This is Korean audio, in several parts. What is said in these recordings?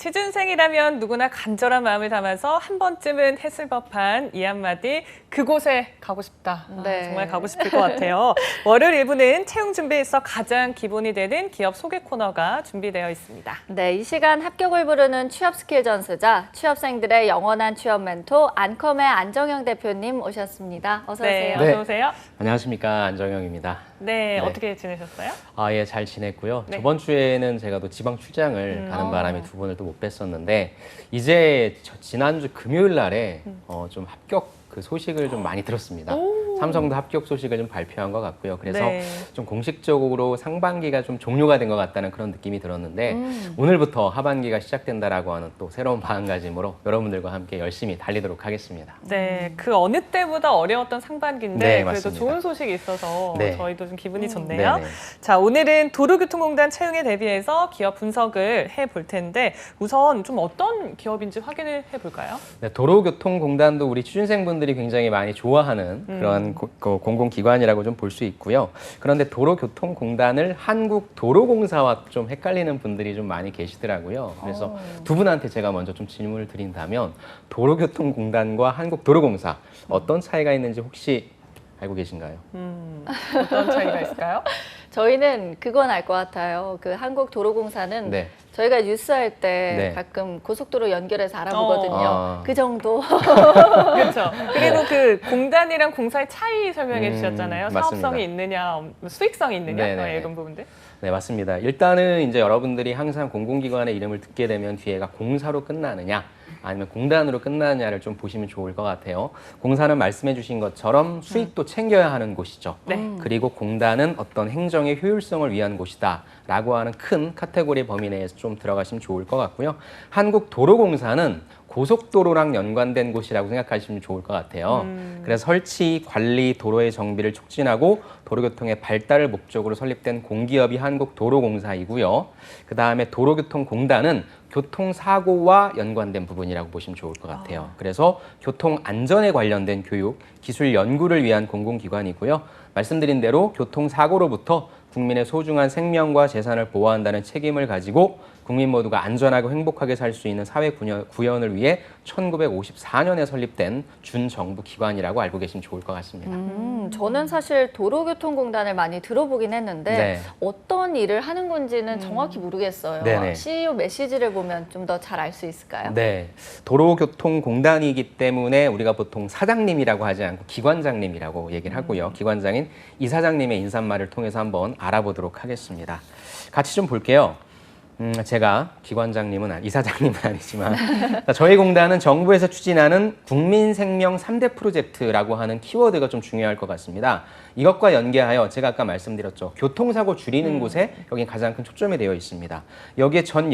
취준생이라면 누구나 간절한 마음을 담아서 한 번쯤은 했을 법한 이 한마디, 그곳에 가고 싶다. 네. 정말 가고 싶을 것 같아요. 월요일 1부는 채용 준비에서 가장 기본이 되는 기업 소개 코너가 준비되어 있습니다. 네, 이 시간 합격을 부르는 취업 스킬 전수자, 취업생들의 영원한 취업 멘토 안컴의 안정영 대표님 오셨습니다. 어서 오세요. 네, 어서 오세요. 안녕하십니까, 안정영입니다. 네, 네. 어떻게 지내셨어요? 예, 잘 지냈고요. 네. 저번 주에는 제가 또 지방 출장을 가는 바람에 두 분을 또 못 뵀었는데, 이제 지난주 금요일 날에 좀 합격 그 소식을 좀 많이 들었습니다. 삼성도 합격 소식을 좀 발표한 것 같고요. 그래서 네. 좀 공식적으로 상반기가 좀 종료가 된 것 같다는 그런 느낌이 들었는데, 오늘부터 하반기가 시작된다라고 하는 또 새로운 마음가짐으로 여러분들과 함께 열심히 달리도록 하겠습니다. 네, 그 어느 때보다 어려웠던 상반기인데 네, 그래도 맞습니다. 좋은 소식이 있어서 네. 저희도 좀 기분이 좋네요. 네네. 자, 오늘은 도로교통공단 채용에 대비해서 기업 분석을 해볼 텐데 우선 좀 어떤 기업인지 확인을 해볼까요? 네, 도로교통공단도 우리 취준생분들이 굉장히 많이 좋아하는 그런 공공기관이라고 좀 볼 수 있고요. 그런데 도로교통공단을 한국도로공사와 좀 헷갈리는 분들이 좀 많이 계시더라고요. 그래서 두 분한테 제가 먼저 좀 질문을 드린다면 도로교통공단과 한국도로공사 어떤 차이가 있는지 혹시 알고 계신가요? 어떤 차이가 있을까요? 저희는 그건 알 것 같아요. 그 한국도로공사는 네. 저희가 뉴스 할 때 네. 가끔 고속도로 연결해서 알아보거든요. 아. 그 정도. 그렇죠. 그리고 그 공단이랑 공사의 차이 설명해 주셨잖아요. 맞습니다. 사업성이 있느냐, 수익성이 있느냐, 네네. 이런 부분들. 네, 맞습니다. 일단은 이제 여러분들이 항상 공공기관의 이름을 듣게 되면 뒤에가 공사로 끝나느냐 아니면 공단으로 끝나느냐를 좀 보시면 좋을 것 같아요. 공사는 말씀해 주신 것처럼 수익도 챙겨야 하는 곳이죠. 네. 그리고 공단은 어떤 행정의 효율성을 위한 곳이다 라고 하는 큰 카테고리 범위 내에서 좀 들어가시면 좋을 것 같고요. 한국도로공사는 고속도로랑 연관된 곳이라고 생각하시면 좋을 것 같아요. 그래서 설치, 관리, 도로의 정비를 촉진하고 도로교통의 발달을 목적으로 설립된 공기업이 한국도로공사이고요. 그 다음에 도로교통공단은 교통사고와 연관된 부분이라고 보시면 좋을 것 같아요. 그래서 교통안전에 관련된 교육, 기술 연구를 위한 공공기관이고요. 말씀드린 대로 교통사고로부터 국민의 소중한 생명과 재산을 보호한다는 책임을 가지고 국민 모두가 안전하고 행복하게 살 수 있는 사회 구현을 위해 1954년에 설립된 준정부 기관이라고 알고 계시면 좋을 것 같습니다. 저는 사실 도로교통공단을 많이 들어보긴 했는데 네. 어떤 일을 하는 건지는 정확히 모르겠어요. 네네. CEO 메시지를 보면 좀 더 잘 알 수 있을까요? 네, 도로교통공단이기 때문에 우리가 보통 사장님이라고 하지 않고 기관장님이라고 얘기를 하고요. 기관장인 이사장님의 인사말을 통해서 한번 알아보도록 하겠습니다. 같이 좀 볼게요. 제가 기관장님은 이사장님은 아니지만 저희 공단은 정부에서 추진하는 국민생명 3대 프로젝트라고 하는 키워드가 좀 중요할 것 같습니다. 이것과 연계하여 제가 아까 말씀드렸죠. 교통사고 줄이는 곳에 여기 가장 큰 초점이 되어 있습니다. 여기에 전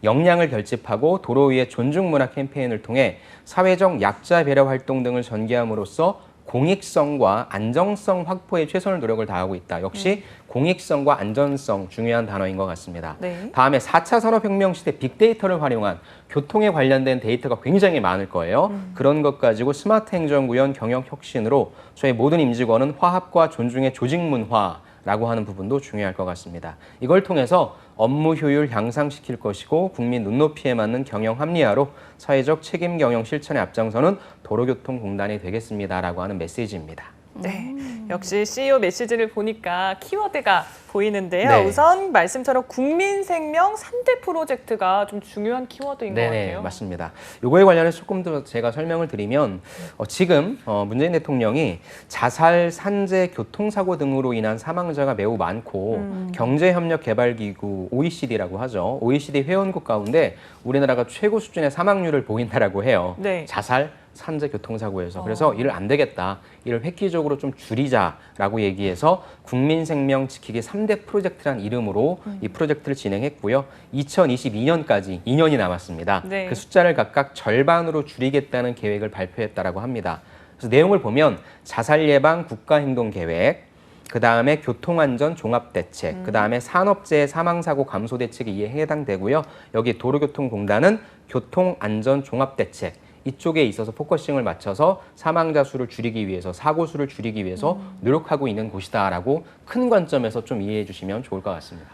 역량을 결집하고 도로 위의 존중문화 캠페인을 통해 사회적 약자 배려 활동 등을 전개함으로써 공익성과 안정성 확보에 최선을 노력을 다하고 있다. 역시 공익성과 안전성 중요한 단어인 것 같습니다. 네. 다음에 4차 산업혁명 시대 빅데이터를 활용한 교통에 관련된 데이터가 굉장히 많을 거예요. 그런 것 가지고 스마트 행정구현 경영 혁신으로 저희 모든 임직원은 화합과 존중의 조직 문화라고 하는 부분도 중요할 것 같습니다. 이걸 통해서 업무 효율 향상시킬 것이고 국민 눈높이에 맞는 경영 합리화로 사회적 책임 경영 실천에 앞장서는 도로교통공단이 되겠습니다라고 하는 메시지입니다. 네, 역시 CEO 메시지를 보니까 키워드가 보이는데요. 네. 우선 말씀처럼 국민생명 3대 프로젝트가 좀 중요한 키워드인 것 네네, 같아요. 맞습니다. 이거에 관련해서 조금 더 제가 설명을 드리면 지금 문재인 대통령이 자살, 산재, 교통사고 등으로 인한 사망자가 매우 많고 경제협력개발기구 OECD라고 하죠. OECD 회원국 가운데 우리나라가 최고 수준의 사망률을 보인다라고 해요. 네. 자살, 산재 교통사고에서. 그래서 이를 안 되겠다. 이를 획기적으로 좀 줄이자라고 얘기해서 국민생명 지키기 3대 프로젝트란 이름으로 이 프로젝트를 진행했고요. 2022년까지 2년이 남았습니다. 네. 그 숫자를 각각 절반으로 줄이겠다는 계획을 발표했다라고 합니다. 그래서 내용을 보면 자살 예방 국가행동 계획, 그 다음에 교통안전 종합대책, 그 다음에 산업재해 사망사고 감소 대책이 이에 해당되고요. 여기 도로교통공단은 교통안전 종합대책, 이쪽에 있어서 포커싱을 맞춰서 사망자 수를 줄이기 위해서, 사고 수를 줄이기 위해서 노력하고 있는 곳이다라고 큰 관점에서 좀 이해해 주시면 좋을 것 같습니다.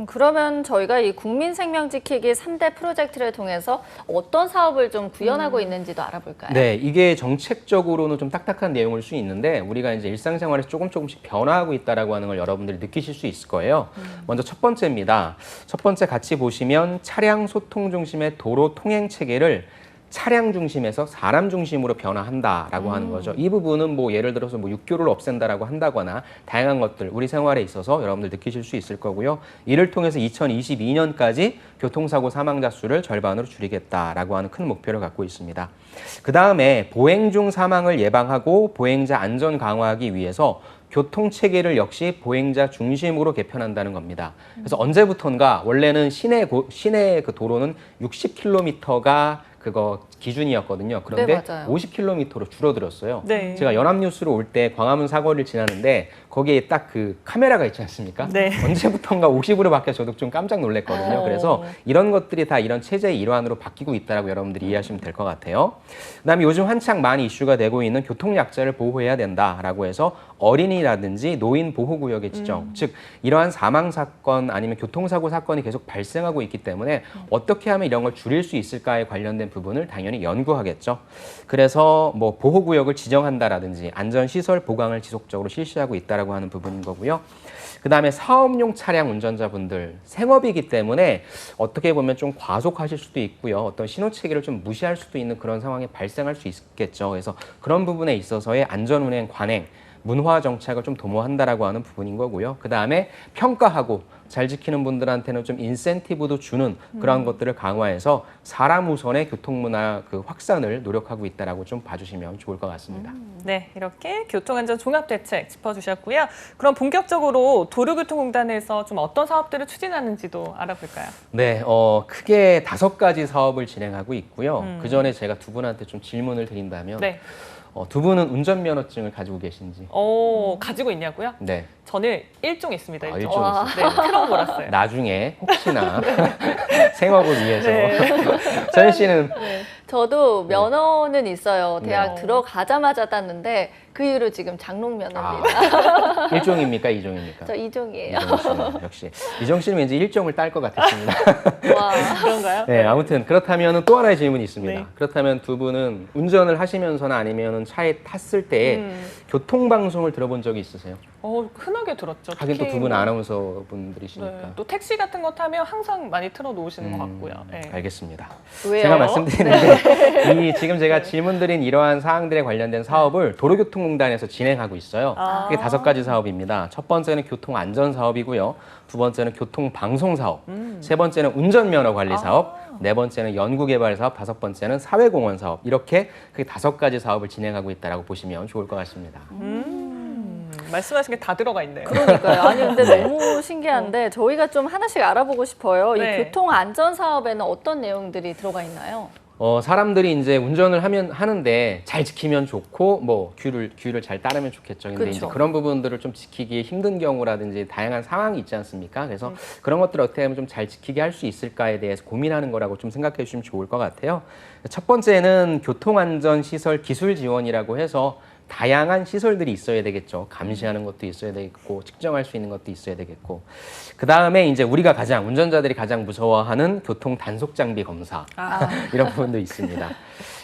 그러면 저희가 이 국민생명지키기 3대 프로젝트를 통해서 어떤 사업을 좀 구현하고 있는지도 알아볼까요? 네, 이게 정책적으로는 좀 딱딱한 내용일 수 있는데 우리가 이제 일상생활에서 조금씩 변화하고 있다라고 하는 걸 여러분들이 느끼실 수 있을 거예요. 먼저 첫 번째입니다. 첫 번째 같이 보시면 차량 소통 중심의 도로 통행 체계를 차량 중심에서 사람 중심으로 변화한다라고 하는 거죠. 이 부분은 뭐 예를 들어서 뭐 육교를 없앤다라고 한다거나 다양한 것들 우리 생활에 있어서 여러분들 느끼실 수 있을 거고요. 이를 통해서 2022년까지 교통사고 사망자 수를 절반으로 줄이겠다라고 하는 큰 목표를 갖고 있습니다. 그 다음에 보행 중 사망을 예방하고 보행자 안전 강화하기 위해서 교통 체계를 역시 보행자 중심으로 개편한다는 겁니다. 그래서 언제부턴가 원래는 시내 그 도로는 60km가 그거 기준이었거든요. 그런데 네, 맞아요. 50km로 줄어들었어요. 네. 제가 연합뉴스로 올 때 광화문 사거리를 지나는데 거기에 딱 그 카메라가 있지 않습니까? 네. 언제부턴가 50으로 바뀌어 저도 좀 깜짝 놀랐거든요. 어. 그래서 이런 것들이 다 이런 체제의 일환으로 바뀌고 있다라고 여러분들이 이해하시면 될 것 같아요. 그다음에 요즘 한창 많이 이슈가 되고 있는 교통약자를 보호해야 된다라고 해서 어린이라든지 노인 보호구역의 지정, 즉 이러한 사망 사건 아니면 교통사고 사건이 계속 발생하고 있기 때문에 어떻게 하면 이런 걸 줄일 수 있을까에 관련된 부분을 당연히 연구하겠죠. 그래서 뭐 보호구역을 지정한다라든지 안전시설 보강을 지속적으로 실시하고 있다라고 하는 부분인 거고요. 그다음에 사업용 차량 운전자분들 생업이기 때문에 어떻게 보면 좀 과속하실 수도 있고요. 어떤 신호체계를 좀 무시할 수도 있는 그런 상황이 발생할 수 있겠죠. 그래서 그런 부분에 있어서의 안전운행 관행 문화 정착을 좀 도모한다라고 하는 부분인 거고요. 그 다음에 평가하고 잘 지키는 분들한테는 좀 인센티브도 주는 그런 것들을 강화해서 사람 우선의 교통문화 그 확산을 노력하고 있다라고 좀 봐주시면 좋을 것 같습니다. 네, 이렇게 교통안전 종합대책 짚어주셨고요. 그럼 본격적으로 도로교통공단에서 좀 어떤 사업들을 추진하는지도 알아볼까요? 네, 크게 5가지 사업을 진행하고 있고요. 그 전에 제가 두 분한테 좀 질문을 드린다면 네. 두 분은 운전면허증을 가지고 계신지? 가지고 있냐고요? 네. 저는 1종 있습니다. 아, 1종. 일종 와. 네, 크롬 몰았어요. 나중에 혹시나 생업을 위해서 네. 전 씨는 저도 면허는 있어요. 대학 네. 들어가자마자 땄는데 그 이후로 지금 장롱 면허입니다. 1종입니까? 2종입니까? 저 2종이에요. 이정 씨는 역시 이정 씨는 왠지 1종을 딸 것 같았습니다. 와. 그런가요? 네, 아무튼 그렇다면 또 하나의 질문이 있습니다. 네. 그렇다면 두 분은 운전을 하시면서나 아니면 차에 탔을 때 교통방송을 들어본 적이 있으세요? 흔하게 들었죠. 하긴 또 특히 두 분 뭐, 아나운서 분들이시니까. 네, 또 택시 같은 거 타면 항상 많이 틀어놓으시는 것 같고요. 네. 알겠습니다. 왜요? 제가 말씀드리는데 이 지금 제가 질문드린 이러한 사항들에 관련된 사업을 도로교통공단에서 진행하고 있어요. 아. 그게 5가지 사업입니다. 첫 번째는 교통안전 사업이고요. 두 번째는 교통방송 사업, 세 번째는 운전면허 관리 사업, 네 번째는 연구개발 사업, 다섯 번째는 사회공헌 사업. 이렇게 그 5가지 사업을 진행하고 있다라고 보시면 좋을 것 같습니다. 말씀하신 게 다 들어가 있네요. 그러니까요. 아니 근데 너무 신기한데 저희가 좀 하나씩 알아보고 싶어요. 네. 이 교통 안전 사업에는 어떤 내용들이 들어가 있나요? 사람들이 이제 운전을 하는데 잘 지키면 좋고 뭐 규를 잘 따르면 좋겠죠. 근데 이제 그쵸. 그런 부분들을 좀 지키기 힘든 경우라든지 다양한 상황이 있지 않습니까? 그래서 그런 것들을 어떻게 하면 좀 잘 지키게 할 수 있을까에 대해서 고민하는 거라고 좀 생각해 주시면 좋을 것 같아요. 첫 번째는 교통안전시설 기술 지원이라고 해서 다양한 시설들이 있어야 되겠죠. 감시하는 것도 있어야 되겠고, 측정할 수 있는 것도 있어야 되겠고. 그 다음에 이제 우리가 운전자들이 가장 무서워하는 교통 단속 장비 검사. 이런 부분도 있습니다.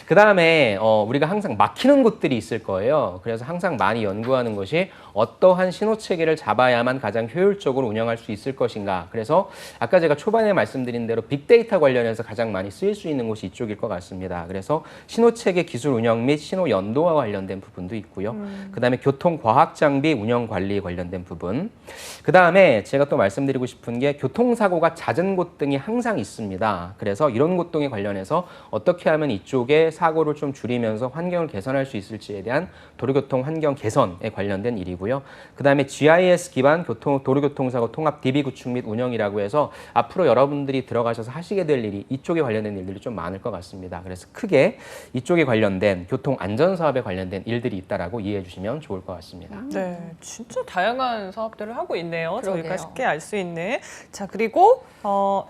그 다음에 우리가 항상 막히는 곳들이 있을 거예요. 그래서 항상 많이 연구하는 것이 어떠한 신호 체계를 잡아야만 가장 효율적으로 운영할 수 있을 것인가. 그래서 아까 제가 초반에 말씀드린 대로 빅데이터 관련해서 가장 많이 쓰일 수 있는 곳이 이쪽일 것 같습니다. 그래서 신호 체계 기술 운영 및 신호 연도와 관련된 부분도 있고요. 그 다음에 교통 과학 장비 운영 관리 관련된 부분. 그 다음에 제가 또 말씀드리고 싶은 게 교통사고가 잦은 곳 등이 항상 있습니다. 그래서 이런 곳 등에 관련해서 어떻게 하면 이쪽에 사고를 좀 줄이면서 환경을 개선할 수 있을지에 대한 도로교통 환경 개선에 관련된 일이고요. 그 다음에 GIS 기반 도로교통사고 통합 DB 구축 및 운영이라고 해서 앞으로 여러분들이 들어가셔서 하시게 될 일이 이쪽에 관련된 일들이 좀 많을 것 같습니다. 그래서 크게 이쪽에 관련된 교통 안전 사업에 관련된 일들이 있다라고 이해해 주시면 좋을 것 같습니다. 네, 진짜 다양한 사업들을 하고 있네요. 그러게요. 저희가 쉽게 알 수 있는. 자, 그리고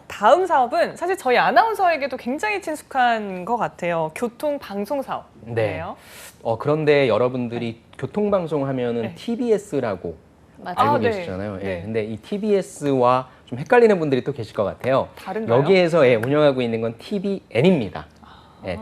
다음 사업은 사실 저희 아나운서에게도 굉장히 친숙한 것 같아요. 교통 방송 사업이네요. 그런데 여러분들이 교통방송 하면은 네. TBS라고 맞아요. 알고 네. 계시잖아요. 예. 네. 근데 이 TBS와 좀 헷갈리는 분들이 또 계실 것 같아요. 다른가요? 여기에서 운영하고 있는 건 TVN입니다.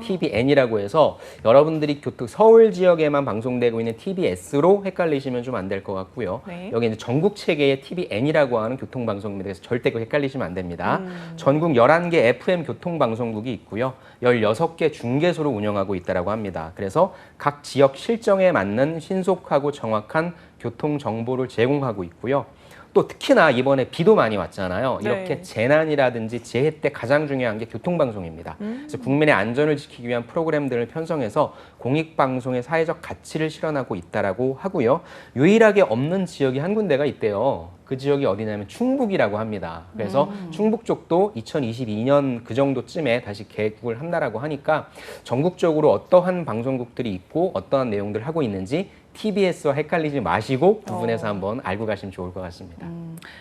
TVN이라고 해서 여러분들이 서울 지역에만 방송되고 있는 TBS로 헷갈리시면 좀 안 될 것 같고요. 네. 여기 이제 전국 체계의 TVN이라고 하는 교통방송입니다. 그래서 절대 헷갈리시면 안 됩니다. 전국 11개 FM 교통방송국이 있고요. 16개 중개소로 운영하고 있다고 합니다. 그래서 각 지역 실정에 맞는 신속하고 정확한 교통 정보를 제공하고 있고요. 또 특히나 이번에 비도 많이 왔잖아요. 네. 이렇게 재난이라든지 재해 때 가장 중요한 게 교통방송입니다. 그래서 국민의 안전을 지키기 위한 프로그램들을 편성해서 공익방송의 사회적 가치를 실현하고 있다라고 하고요. 유일하게 없는 지역이 한 군데가 있대요. 그 지역이 어디냐면 충북이라고 합니다. 그래서 충북 쪽도 2022년 그 정도쯤에 다시 개국을 한다라고 하니까 전국적으로 어떠한 방송국들이 있고 어떠한 내용들을 하고 있는지 TBS와 헷갈리지 마시고 구분해서 한번 알고 가시면 좋을 것 같습니다.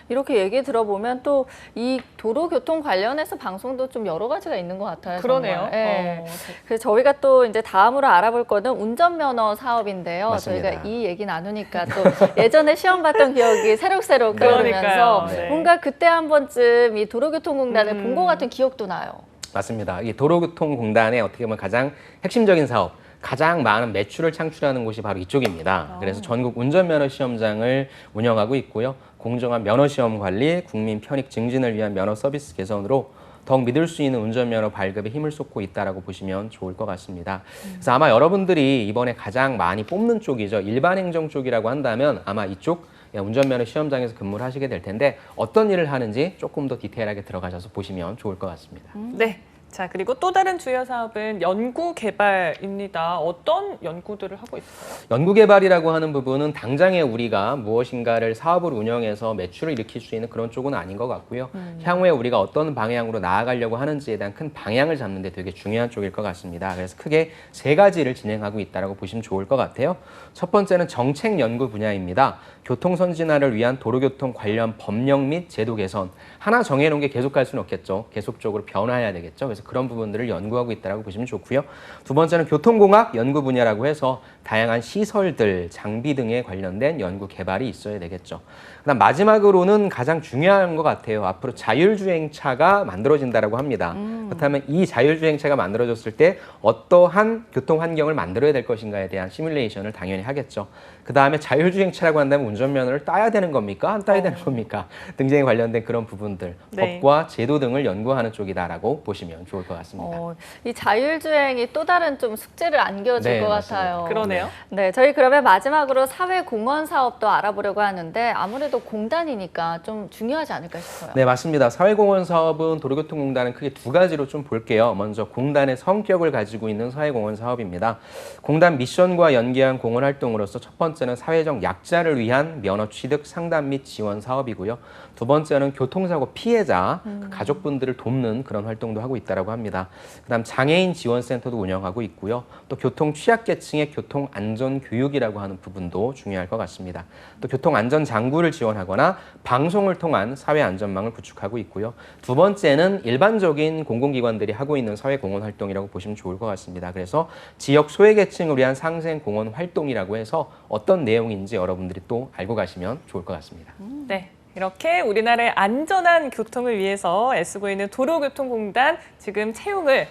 이렇게 얘기 들어보면 또 이 도로교통 관련해서 방송도 좀 여러 가지가 있는 것 같아요. 그러네요. 정말. 네. 그래서 저희가 또 이제 다음으로 알아볼 거는 운전면허 사업인데요. 맞습니다. 저희가 이 얘기 나누니까 또 예전에 시험 봤던 기억이 새록새록 그러니까요. 떠오르면서 네. 뭔가 그때 한 번쯤 이 도로교통공단을 본 것 같은 기억도 나요. 맞습니다. 이 도로교통공단의 어떻게 보면 가장 핵심적인 사업, 가장 많은 매출을 창출하는 곳이 바로 이쪽입니다. 그래서 전국 운전면허 시험장을 운영하고 있고요. 공정한 면허시험 관리, 국민 편익 증진을 위한 면허 서비스 개선으로 더욱 믿을 수 있는 운전면허 발급에 힘을 쏟고 있다라고 보시면 좋을 것 같습니다. 그래서 아마 여러분들이 이번에 가장 많이 뽑는 쪽이죠. 일반 행정 쪽이라고 한다면 아마 이쪽 운전면허 시험장에서 근무를 하시게 될 텐데 어떤 일을 하는지 조금 더 디테일하게 들어가셔서 보시면 좋을 것 같습니다. 네. 자, 그리고 또 다른 주요 사업은 연구 개발입니다. 어떤 연구들을 하고 있어요? 연구개발이라고 하는 부분은 당장에 우리가 무엇인가를 사업을 운영해서 매출을 일으킬 수 있는 그런 쪽은 아닌 것 같고요. 향후에 우리가 어떤 방향으로 나아가려고 하는지에 대한 큰 방향을 잡는 데 되게 중요한 쪽일 것 같습니다. 그래서 크게 세 가지를 진행하고 있다고 보시면 좋을 것 같아요. 첫 번째는 정책 연구 분야입니다. 교통 선진화를 위한 도로교통 관련 법령 및 제도 개선. 하나 정해놓은 게 계속 갈 수는 없겠죠. 계속적으로 변화해야 되겠죠. 그래서 그런 부분들을 연구하고 있다고 보시면 좋고요. 두 번째는 교통공학 연구 분야라고 해서 다양한 시설들, 장비 등에 관련된 연구 개발이 있어야 되겠죠. 그다음 마지막으로는 가장 중요한 것 같아요. 앞으로 자율주행차가 만들어진다고 합니다. 그렇다면 이 자율주행차가 만들어졌을 때 어떠한 교통 환경을 만들어야 될 것인가에 대한 시뮬레이션을 당연히 하겠죠. 그다음에 자율주행차라고 한다면 운전면허를 따야 되는 겁니까? 안 따야 되는 겁니까? 등등에 관련된 그런 부분들, 네. 법과 제도 등을 연구하는 쪽이다라고 보시면 좋을 것 같습니다. 이 자율주행이 또 다른 좀 숙제를 안겨줄 네, 것 맞습니다. 같아요. 그러네요. 네, 저희 그러면 마지막으로 사회공헌 사업도 알아보려고 하는데 아무래도 공단이니까 좀 중요하지 않을까 싶어요. 네, 맞습니다. 사회공헌 사업은 도로교통공단은 크게 두 가지로 좀 볼게요. 먼저 공단의 성격을 가지고 있는 사회공헌 사업입니다. 공단 미션과 연계한 공헌 활동으로서 첫 번째는 사회적 약자를 위한 면허 취득, 상담 및 지원 사업이고요. 두 번째는 교통사고 피해자, 그 가족분들을 돕는 그런 활동도 하고 있다고 합니다. 그다음 장애인 지원센터도 운영하고 있고요. 또 교통 취약계층의 교통 안전 교육이라고 하는 부분도 중요할 것 같습니다. 또 교통 안전 장구를 지원하거나 방송을 통한 사회 안전망을 구축하고 있고요. 두 번째는 일반적인 공공기관들이 하고 있는 사회 공헌 활동이라고 보시면 좋을 것 같습니다. 그래서 지역 소외계층을 위한 상생 공헌 활동이라고 해서 어떤 내용인지 여러분들이 또 알고 가시면 좋을 것 같습니다. 네. 이렇게 우리나라의 안전한 교통을 위해서 애쓰고 있는 도로교통공단 지금 채용을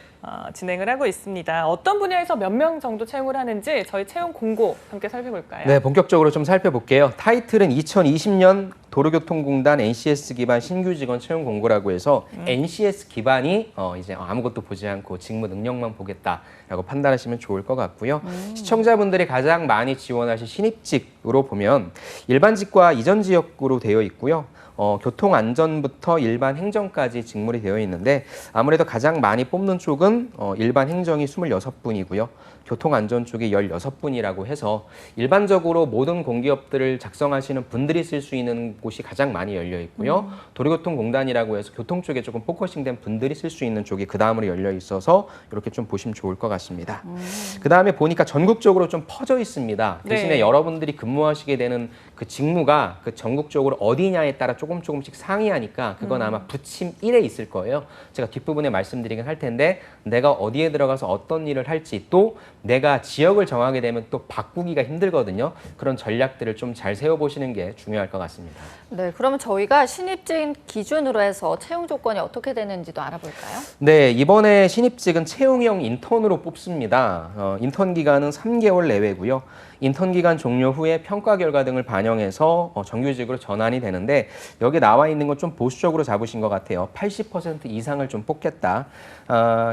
진행을 하고 있습니다. 어떤 분야에서 몇 명 정도 채용을 하는지 저희 채용 공고 함께 살펴볼까요? 네, 본격적으로 좀 살펴볼게요. 타이틀은 2020년 도로교통공단 NCS 기반 신규 직원 채용 공고라고 해서 NCS 기반이 이제 아무것도 보지 않고 직무 능력만 보겠다라고 판단하시면 좋을 것 같고요. 시청자분들이 가장 많이 지원하실 신입직으로 보면 일반직과 이전 지역으로 되어 있고요. 교통안전부터 일반 행정까지 직무이 되어 있는데 아무래도 가장 많이 뽑는 쪽은 일반 행정이 26분이고요. 교통안전 쪽이 16분이라고 해서 일반적으로 모든 공기업들을 작성하시는 분들이 쓸 수 있는 곳이 가장 많이 열려 있고요. 도로교통공단이라고 해서 교통 쪽에 조금 포커싱된 분들이 쓸 수 있는 쪽이 그 다음으로 열려 있어서 이렇게 좀 보시면 좋을 것 같습니다. 그 다음에 보니까 전국적으로 좀 퍼져 있습니다. 대신에 네. 여러분들이 근무하시게 되는 그 직무가 그 전국적으로 어디냐에 따라 조금씩 상이하니까 그건 아마 부침 1에 있을 거예요. 제가 뒷부분에 말씀드리긴 할 텐데 내가 어디에 들어가서 어떤 일을 할지 또 내가 지역을 정하게 되면 또 바꾸기가 힘들거든요. 그런 전략들을 좀 잘 세워보시는 게 중요할 것 같습니다. 네, 그러면 저희가 신입진 기준으로 해서 채용 조건이 어떻게 되는지도 알아볼까요? 네, 이번에 신입직은 채용형 인턴으로 뽑습니다. 인턴 기간은 3개월 내외고요. 인턴 기간 종료 후에 평가 결과 등을 반영해서 정규직으로 전환이 되는데 여기 나와 있는 건 좀 보수적으로 잡으신 것 같아요. 80% 이상을 좀 뽑겠다.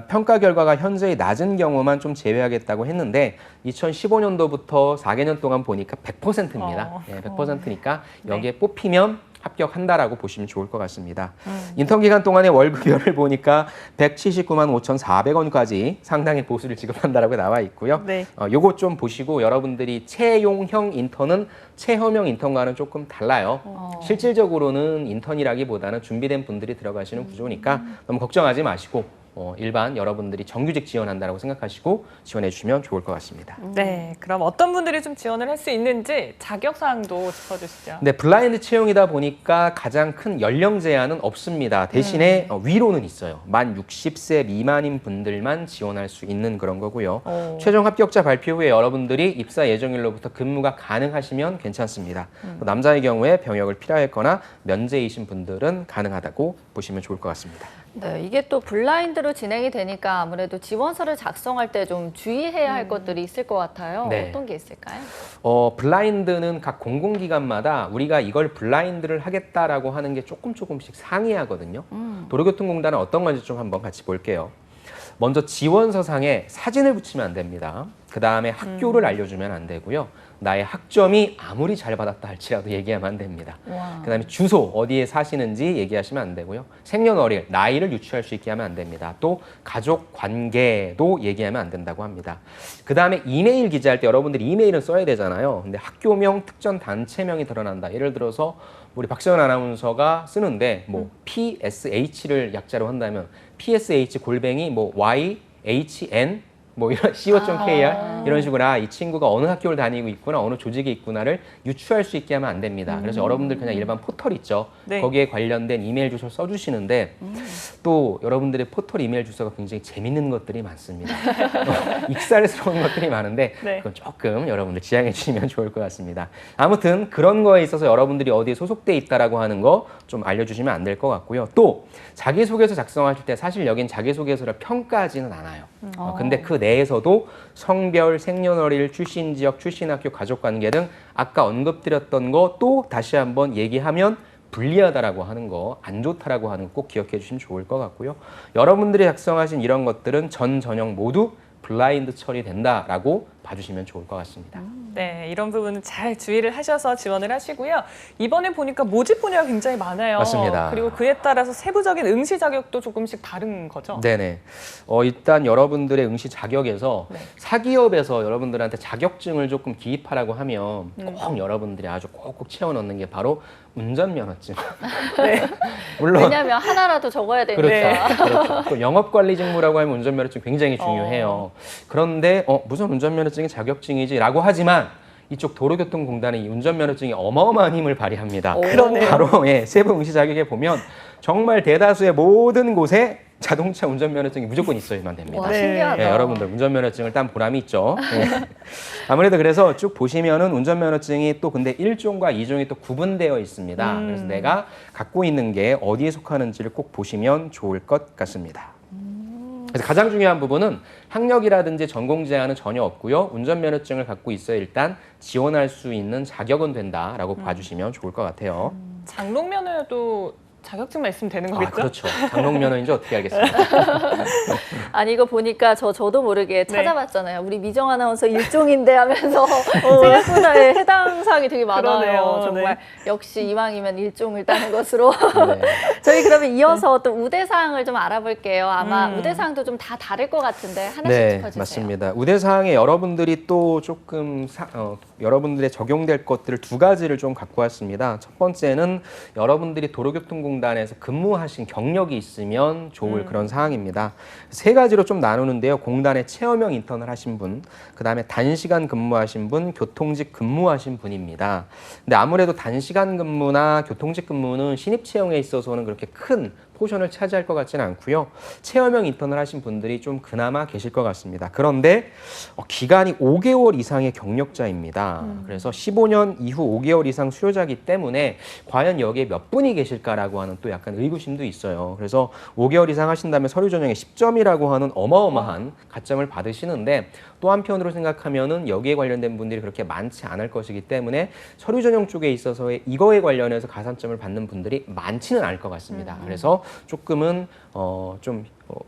평가 결과가 현저히 낮은 경우만 좀 제외하겠다고 했는데 2015년도부터 4개년 동안 보니까 100%입니다. 100%니까 여기에 뽑히면 합격한다라고 보시면 좋을 것 같습니다. 인턴 기간 동안의 월급별을 보니까 179만 5,400원까지 상당히 보수를 지급한다라고 나와 있고요. 네. 요거 좀 보시고 여러분들이 채용형 인턴은 체험형 인턴과는 조금 달라요. 실질적으로는 인턴이라기보다는 준비된 분들이 들어가시는 구조니까 너무 걱정하지 마시고 일반 여러분들이 정규직 지원한다고 생각하시고 지원해 주시면 좋을 것 같습니다. 네, 그럼 어떤 분들이 좀 지원을 할 수 있는지 자격 사항도 짚어주시죠. 네, 블라인드 채용이다 보니까 가장 큰 연령 제한은 없습니다. 대신에 위로는 있어요. 만 60세 미만인 분들만 지원할 수 있는 그런 거고요. 최종 합격자 발표 후에 여러분들이 입사 예정일로부터 근무가 가능하시면 괜찮습니다. 또 남자의 경우에 병역을 필요했거나 면제이신 분들은 가능하다고 보시면 좋을 것 같습니다. 네, 이게 또 블라인드로 진행이 되니까 아무래도 지원서를 작성할 때 좀 주의해야 할 것들이 있을 것 같아요. 네. 어떤 게 있을까요? 블라인드는 각 공공기관마다 우리가 이걸 블라인드를 하겠다라고 하는 게 조금씩 상이하거든요. 도로교통공단은 어떤 건지 좀 한번 같이 볼게요. 먼저 지원서상에 사진을 붙이면 안 됩니다. 그 다음에 학교를 알려주면 안 되고요. 나의 학점이 아무리 잘 받았다 할지라도 얘기하면 안 됩니다. 그 다음에 주소, 어디에 사시는지 얘기하시면 안 되고요. 생년월일, 나이를 유추할 수 있게 하면 안 됩니다. 또 가족 관계도 얘기하면 안 된다고 합니다. 그 다음에 이메일 기재할 때 여러분들이 이메일은 써야 되잖아요. 근데 학교명, 특전 단체명이 드러난다. 예를 들어서 우리 박세현 아나운서가 쓰는데 뭐 PSH를 약자로 한다면 PSH 골뱅이 뭐 YHN 뭐 이런 co.kr 이런 식으로 이 친구가 어느 학교를 다니고 있구나, 어느 조직에 있구나를 유추할 수 있게 하면 안 됩니다. 그래서 여러분들 그냥 일반 포털 있죠. 네. 거기에 관련된 이메일 주소를 써주시는데 또 여러분들의 포털 이메일 주소가 굉장히 재밌는 것들이 많습니다. 익살스러운 것들이 많은데 네. 그건 조금 여러분들 지양해 주시면 좋을 것 같습니다. 아무튼 그런 거에 있어서 여러분들이 어디에 소속돼 있다라고 하는 거 좀 알려주시면 안 될 것 같고요. 또 자기소개서 작성하실 때 사실 여긴 자기소개서를 평가하지는 않아요. 근데 그 내에서도 성별, 생년월일, 출신 지역, 출신 학교, 가족관계 등 아까 언급드렸던 거 또 다시 한번 얘기하면 불리하다라고 하는 거, 안 좋다라고 하는 거 꼭 기억해 주시면 좋을 것 같고요. 여러분들이 작성하신 이런 것들은 전 전형 모두 블라인드 처리된다라고 봐주시면 좋을 것 같습니다. 네, 이런 부분은 잘 주의를 하셔서 지원을 하시고요. 이번에 보니까 모집 분야가 굉장히 많아요. 맞습니다. 그리고 그에 따라서 세부적인 응시 자격도 조금씩 다른 거죠. 네네. 일단 여러분들의 응시 자격에서 사기업에서 여러분들한테 자격증을 조금 기입하라고 하면 꼭 여러분들이 아주 꼭꼭 채워 넣는 게 바로 운전면허증. 네. 물론 왜냐하면 하나라도 적어야 되니까. 그렇죠. 또 영업관리 직무라고 하면 운전면허증 굉장히 중요해요. 그런데 무슨 운전면허증이 자격증이지라고 하지만 이쪽 도로교통공단의 이 운전면허증이 어마어마한 힘을 발휘합니다. 그러네요. 바로 세부 응시 자격에 보면 정말 대다수의 모든 곳에 자동차 운전면허증이 무조건 있어야만 됩니다. 와, 네. 신기하다. 여러분들 운전면허증을 딴 보람이 있죠. 아무래도 그래서 쭉 보시면은 운전면허증이 또 근데 1종과 2종이 또 구분되어 있습니다. 그래서 내가 갖고 있는 게 어디에 속하는지를 꼭 보시면 좋을 것 같습니다. 그래서 가장 중요한 부분은 학력이라든지 전공 제한은 전혀 없고요. 운전면허증을 갖고 있어야 일단 지원할 수 있는 자격은 된다라고 봐주시면 좋을 것 같아요. 장롱면허도 자격증만 있으면 되는 거겠죠? 그렇죠. 장롱면허인지 어떻게 알겠습니까? 아니 이거 보니까 저도 모르게 찾아봤잖아요. 우리 미정 아나운서 일종인데 하면서 생각보다 해당 사항이 되게 많아요. 그러네요. 정말 네. 역시 이왕이면 일종을 따는 것으로. 네. 저희 그러면 이어서 또 우대 사항을 좀 알아볼게요. 아마 우대 사항도 좀 다 다를 것 같은데 하나씩 네, 짚어주세요. 맞습니다. 우대사항에 여러분들이 또 조금 여러분들의 적용될 것들을 두 가지를 좀 갖고 왔습니다. 첫 번째는 여러분들이 도로교통공단에서 근무하신 경력이 있으면 좋을 그런 사항입니다. 세 가지로 좀 나누는데요. 공단에 체험형 인턴을 하신 분, 그 다음에 단시간 근무하신 분, 교통직 근무하신 분입니다. 근데 아무래도 단시간 근무나 교통직 근무는 신입 채용에 있어서는 그렇게 큰 포션을 차지할 것 같지는 않고요. 체험형 인턴을 하신 분들이 좀 그나마 계실 것 같습니다. 그런데 기간이 5개월 이상의 경력자입니다. 그래서 15년 이후 5개월 이상 수요자이기 때문에 과연 여기에 몇 분이 계실까라고 하는 또 약간 의구심도 있어요. 그래서 5개월 이상 하신다면 서류 전형에 10점이라고 하는 어마어마한 가점을 받으시는데 또 한편으로 생각하면은 여기에 관련된 분들이 그렇게 많지 않을 것이기 때문에 서류 전형 쪽에 있어서의 이거에 관련해서 가산점을 받는 분들이 많지는 않을 것 같습니다. 그래서 조금은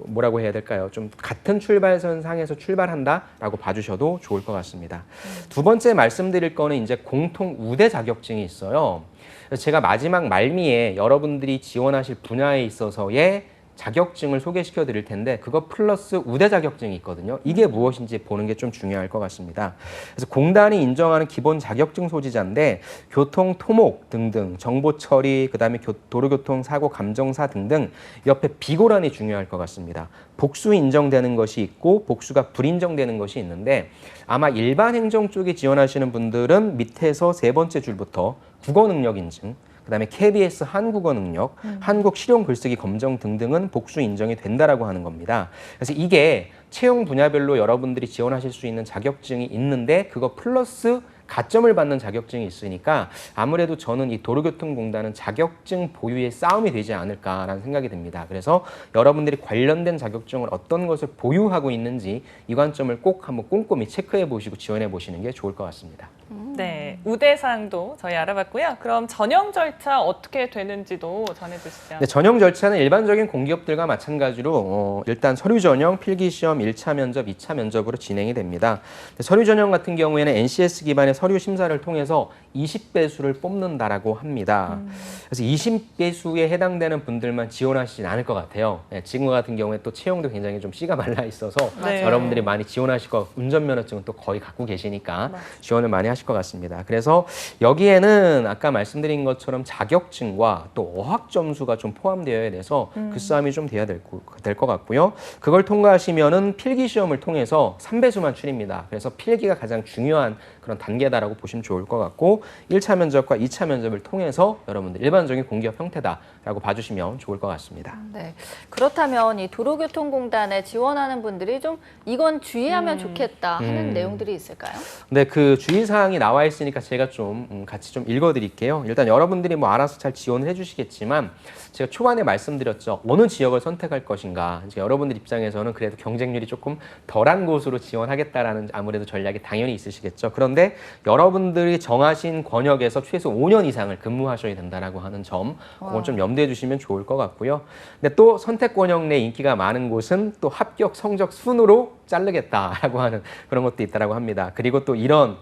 뭐라고 해야 될까요? 좀 같은 출발선 상에서 출발한다라고 봐주셔도 좋을 것 같습니다. 두 번째 말씀드릴 거는 이제 공통 우대 자격증이 있어요. 그래서 제가 마지막 말미에 여러분들이 지원하실 분야에 있어서의 자격증을 소개시켜 드릴 텐데 그거 플러스 우대 자격증이 있거든요. 이게 무엇인지 보는 게 좀 중요할 것 같습니다. 그래서 공단이 인정하는 기본 자격증 소지자인데 교통, 토목 등등, 정보 처리, 그다음에 도로교통 사고 감정사 등등 옆에 비고란이 중요할 것 같습니다. 복수 인정되는 것이 있고 복수가 불인정되는 것이 있는데 아마 일반 행정 쪽에 지원하시는 분들은 밑에서 세 번째 줄부터 국어 능력 인증, 그다음에 KBS 한국어 능력, 한국 실용 글쓰기 검정 등등은 복수 인정이 된다라고 하는 겁니다. 그래서 이게 채용 분야별로 여러분들이 지원하실 수 있는 자격증이 있는데 그거 플러스 가점을 받는 자격증이 있으니까 아무래도 저는 이 도로교통공단은 자격증 보유의 싸움이 되지 않을까라는 생각이 듭니다. 그래서 여러분들이 관련된 자격증을 어떤 것을 보유하고 있는지 이 관점을 꼭 한번 꼼꼼히 체크해 보시고 지원해 보시는 게 좋을 것 같습니다. 네, 우대사항도 저희 알아봤고요. 그럼 전형 절차 어떻게 되는지도 전해주시죠. 네, 전형 절차는 일반적인 공기업들과 마찬가지로 일단 서류 전형, 필기 시험 1차 면접, 2차 면접으로 진행이 됩니다. 서류 전형 같은 경우에는 NCS 기반의 서류 심사를 통해서 20배수를 뽑는다라고 합니다. 그래서 20배수에 해당되는 분들만 지원하시진 않을 것 같아요. 네, 지금과 같은 경우에 또 채용도 굉장히 좀 씨가 말라 있어서 네. 여러분들이 많이 지원하실 거, 운전면허증은 또 거의 갖고 계시니까 지원을 많이 하실 것 같습니다. 그래서 여기에는 아까 말씀드린 것처럼 자격증과 또 어학 점수가 좀 포함되어야 돼서 그 싸움이 좀 돼야 될 것 같고요. 그걸 통과하시면은 필기 시험을 통해서 3배수만 추립니다. 그래서 필기가 가장 중요한 그런 단계다라고 보시면 좋을 것 같고 1차 면접과 2차 면접을 통해서 여러분들 일반적인 공기업 형태다라고 봐주시면 좋을 것 같습니다. 네. 그렇다면 이 도로교통공단에 지원하는 분들이 좀 이건 주의하면 좋겠다 하는 내용들이 있을까요? 네, 그 주의사항이 나와 있으니까 제가 좀 같이 좀 읽어드릴게요. 일단 여러분들이 뭐 알아서 잘 지원을 해주시겠지만 제가 초반에 말씀드렸죠. 어느 지역을 선택할 것인가. 이제 여러분들 입장에서는 그래도 경쟁률이 조금 덜한 곳으로 지원하겠다라는 아무래도 전략이 당연히 있으시겠죠. 그런데 여러분들이 정하신 권역에서 최소 5년 이상을 근무하셔야 된다라고 하는 점, 그건 좀 염두해 주시면 좋을 것 같고요. 근데 또 선택 권역 내 인기가 많은 곳은 또 합격 성적 순으로 자르겠다라고 하는 그런 것도 있다라고 합니다. 그리고 또 이런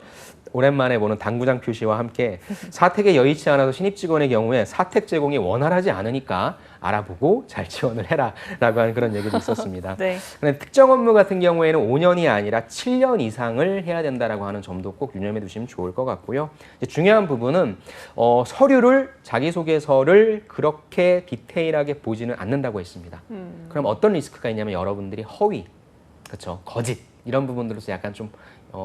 오랜만에 보는 당구장 표시와 함께 사택에 여의치 않아서 신입 직원의 경우에 사택 제공이 원활하지 않으니까 알아보고 잘 지원을 해라라고 하는 그런 얘기도 있었습니다. 네. 그런데 특정 업무 같은 경우에는 5년이 아니라 7년 이상을 해야 된다라고 하는 점도 꼭 유념해 두시면 좋을 것 같고요. 이제 중요한 부분은 서류를 자기소개서를 그렇게 디테일하게 보지는 않는다고 했습니다. 그럼 어떤 리스크가 있냐면 여러분들이 허위, 그렇죠, 거짓 이런 부분들로서 약간 좀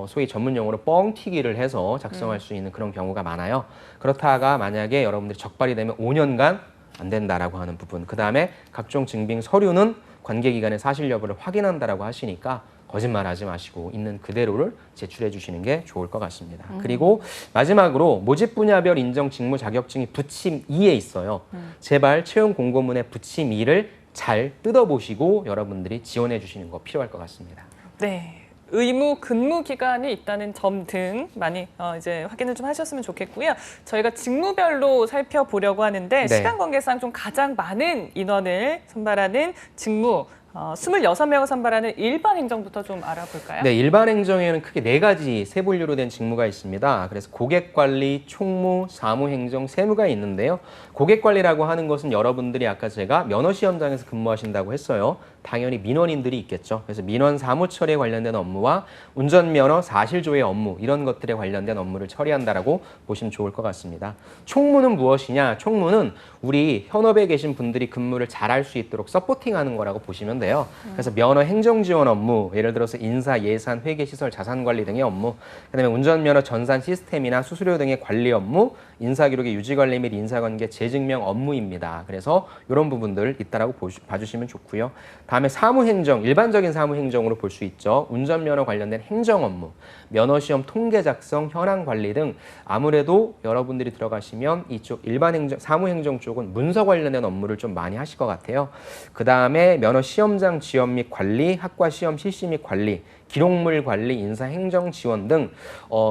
소위 전문 용어로 뻥튀기를 해서 작성할 수 있는 그런 경우가 많아요. 그렇다가 만약에 여러분들이 적발이 되면 5년간 안 된다라고 하는 부분. 그 다음에 각종 증빙 서류는 관계기관의 사실 여부를 확인한다라고 하시니까 거짓말하지 마시고 있는 그대로를 제출해 주시는 게 좋을 것 같습니다. 그리고 마지막으로 모집 분야별 인정 직무 자격증이 부침 2에 있어요. 제발 채용 공고문의 부침 2를 잘 뜯어보시고 여러분들이 지원해 주시는 거 필요할 것 같습니다. 네. 의무 근무 기간이 있다는 점 등 많이 이제 확인을 좀 하셨으면 좋겠고요. 저희가 직무별로 살펴보려고 하는데 네. 시간 관계상 좀 가장 많은 인원을 선발하는 직무 26명을 선발하는 일반 행정부터 좀 알아볼까요? 네, 일반 행정에는 크게 4가지 세 분류로 된 직무가 있습니다. 그래서 고객관리, 총무, 사무행정, 세무가 있는데요. 고객관리라고 하는 것은 여러분들이 아까 제가 면허시 현장에서 근무하신다고 했어요. 당연히 민원인들이 있겠죠. 그래서 민원 사무 처리에 관련된 업무와 운전면허 사실조회 업무 이런 것들에 관련된 업무를 처리한다라고 보시면 좋을 것 같습니다. 총무는 무엇이냐? 총무는 우리 현업에 계신 분들이 근무를 잘할 수 있도록 서포팅하는 거라고 보시면 해당돼요. 그래서 면허 행정 지원 업무, 예를 들어서 인사, 예산, 회계, 시설, 자산 관리 등의 업무, 그다음에 운전면허 전산 시스템이나 수수료 등의 관리 업무, 인사기록의 유지 관리 및 인사관계 재증명 업무입니다. 그래서 이런 부분들 있다라고 봐주시면 좋고요. 다음에 사무행정, 일반적인 사무행정으로 볼 수 있죠. 운전면허 관련된 행정 업무, 면허시험 통계 작성, 현황 관리 등 아무래도 여러분들이 들어가시면 이쪽 일반 행정, 사무행정 쪽은 문서 관련된 업무를 좀 많이 하실 것 같아요. 그 다음에 면허 시험장 지원 및 관리, 학과 시험 실시 및 관리, 기록물 관리, 인사 행정 지원 등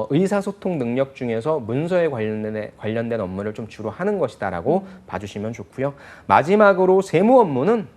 의사소통 능력 중에서 문서에 관련된 업무를 좀 주로 하는 것이다라고 봐주시면 좋고요. 마지막으로 세무 업무는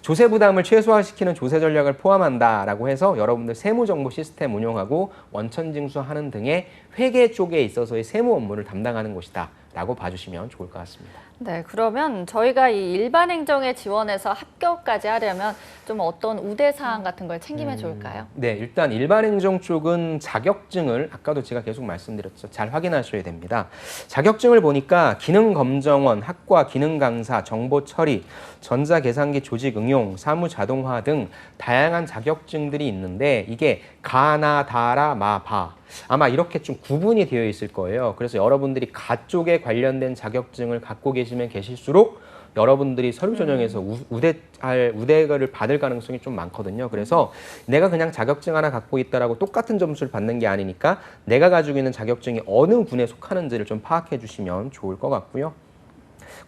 조세 부담을 최소화시키는 조세 전략을 포함한다라고 해서 여러분들 세무정보 시스템 운용하고 원천징수하는 등의 회계 쪽에 있어서의 세무 업무를 담당하는 곳이다라고 봐주시면 좋을 것 같습니다. 네, 그러면 저희가 이 일반 행정에 지원해서 합격까지 하려면 좀 어떤 우대 사항 같은 걸 챙기면 좋을까요? 네, 일단 일반 행정 쪽은 자격증을 아까도 제가 계속 말씀드렸죠. 잘 확인하셔야 됩니다. 자격증을 보니까 기능검정원, 학과 기능강사, 정보처리, 전자계산기 조직 응용, 사무자동화 등 다양한 자격증들이 있는데 이게 가나, 다라, 마, 바 아마 이렇게 좀 구분이 되어 있을 거예요. 그래서 여러분들이 가 쪽에 관련된 자격증을 갖고 계시면 계실수록 여러분들이 서류 전형에서 우대를 받을 가능성이 좀 많거든요. 그래서 내가 그냥 자격증 하나 갖고 있다라고 똑같은 점수를 받는 게 아니니까 내가 가지고 있는 자격증이 어느 군에 속하는지를 좀 파악해 주시면 좋을 것 같고요.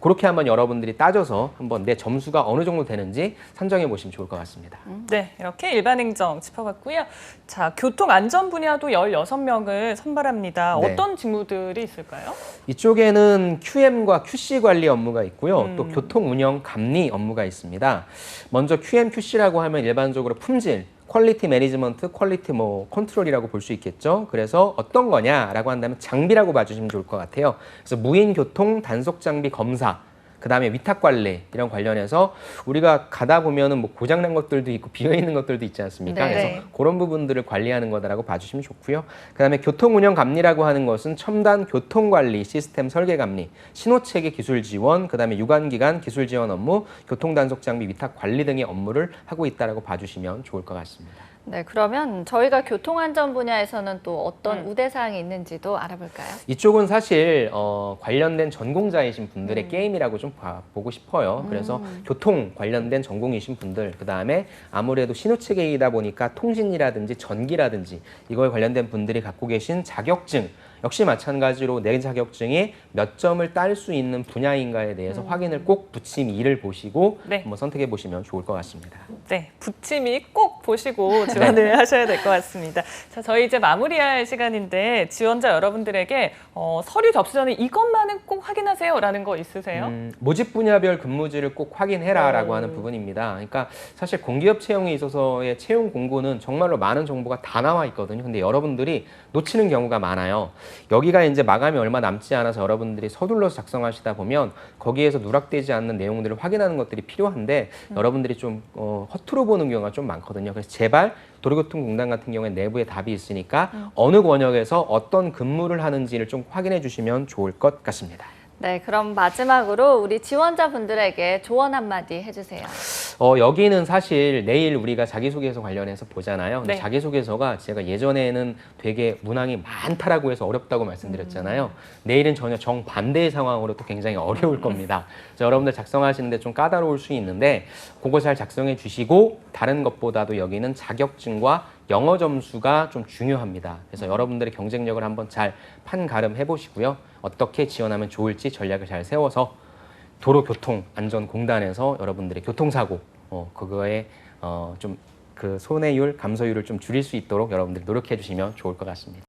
그렇게 한번 여러분들이 따져서 한번 내 점수가 어느 정도 되는지 산정해 보시면 좋을 것 같습니다. 네, 이렇게 일반 행정 짚어봤고요. 자, 교통 안전 분야도 16명을 선발합니다. 네. 어떤 직무들이 있을까요? 이쪽에는 QM과 QC 관리 업무가 있고요. 또 교통 운영 감리 업무가 있습니다. 먼저 QM, QC라고 하면 일반적으로 품질, 퀄리티 매니지먼트, 퀄리티 컨트롤이라고 볼 수 있겠죠. 그래서 어떤 거냐라고 한다면 장비라고 봐주시면 좋을 것 같아요. 그래서 무인 교통 단속 장비 검사, 그 다음에 위탁 관리 이런 관련해서 우리가 가다 보면은 뭐 고장난 것들도 있고 비어 있는 것들도 있지 않습니까? 네. 그래서 그런 부분들을 관리하는 거다라고 봐주시면 좋고요. 그 다음에 교통 운영 감리라고 하는 것은 첨단 교통 관리 시스템 설계 감리, 신호체계 기술 지원, 그 다음에 유관기관 기술 지원 업무, 교통 단속 장비 위탁 관리 등의 업무를 하고 있다라고 봐주시면 좋을 것 같습니다. 네, 그러면 저희가 교통안전 분야에서는 또 어떤 우대 사항이 있는지도 알아볼까요? 이쪽은 사실 관련된 전공자이신 분들의 게임이라고 좀 보고 싶어요. 그래서 교통 관련된 전공이신 분들, 그 다음에 아무래도 신호체계이다 보니까 통신이라든지 전기라든지 이거에 관련된 분들이 갖고 계신 자격증, 역시 마찬가지로 내 자격증이 몇 점을 딸 수 있는 분야인가에 대해서 확인을 꼭 부침 2를 보시고 네. 한번 선택해 보시면 좋을 것 같습니다. 네, 부침이 꼭 보시고 지원을 하셔야 될 것 같습니다. 자, 저희 이제 마무리할 시간인데 지원자 여러분들에게 서류 접수 전에 이것만은 꼭 확인하세요라는 거 있으세요? 모집 분야별 근무지를 꼭 확인해라라고 하는 부분입니다. 그러니까 사실 공기업 채용에 있어서의 채용 공고는 정말로 많은 정보가 다 나와 있거든요. 근데 여러분들이 놓치는 경우가 많아요. 여기가 이제 마감이 얼마 남지 않아서 여러분들이 서둘러서 작성하시다 보면 거기에서 누락되지 않는 내용들을 확인하는 것들이 필요한데 여러분들이 좀 허투루 보는 경우가 좀 많거든요. 그래서 제발 도로교통공단 같은 경우에 내부에 답이 있으니까 어느 권역에서 어떤 근무를 하는지를 좀 확인해 주시면 좋을 것 같습니다. 네, 그럼 마지막으로 우리 지원자분들에게 조언 한마디 해주세요. 여기는 사실 내일 우리가 자기소개서 관련해서 보잖아요. 근데 네. 자기소개서가 제가 예전에는 되게 문항이 많다라고 해서 어렵다고 말씀드렸잖아요. 내일은 전혀 정반대의 상황으로 또 굉장히 어려울 겁니다. 그래서 여러분들 작성하시는데 좀 까다로울 수 있는데 그거 잘 작성해 주시고 다른 것보다도 여기는 자격증과 영어 점수가 좀 중요합니다. 그래서 여러분들의 경쟁력을 한번 잘 판가름 해보시고요. 어떻게 지원하면 좋을지 전략을 잘 세워서 도로교통안전공단에서 여러분들의 교통사고 그거에 좀 그 손해율, 감소율을 좀 줄일 수 있도록 여러분들이 노력해 주시면 좋을 것 같습니다.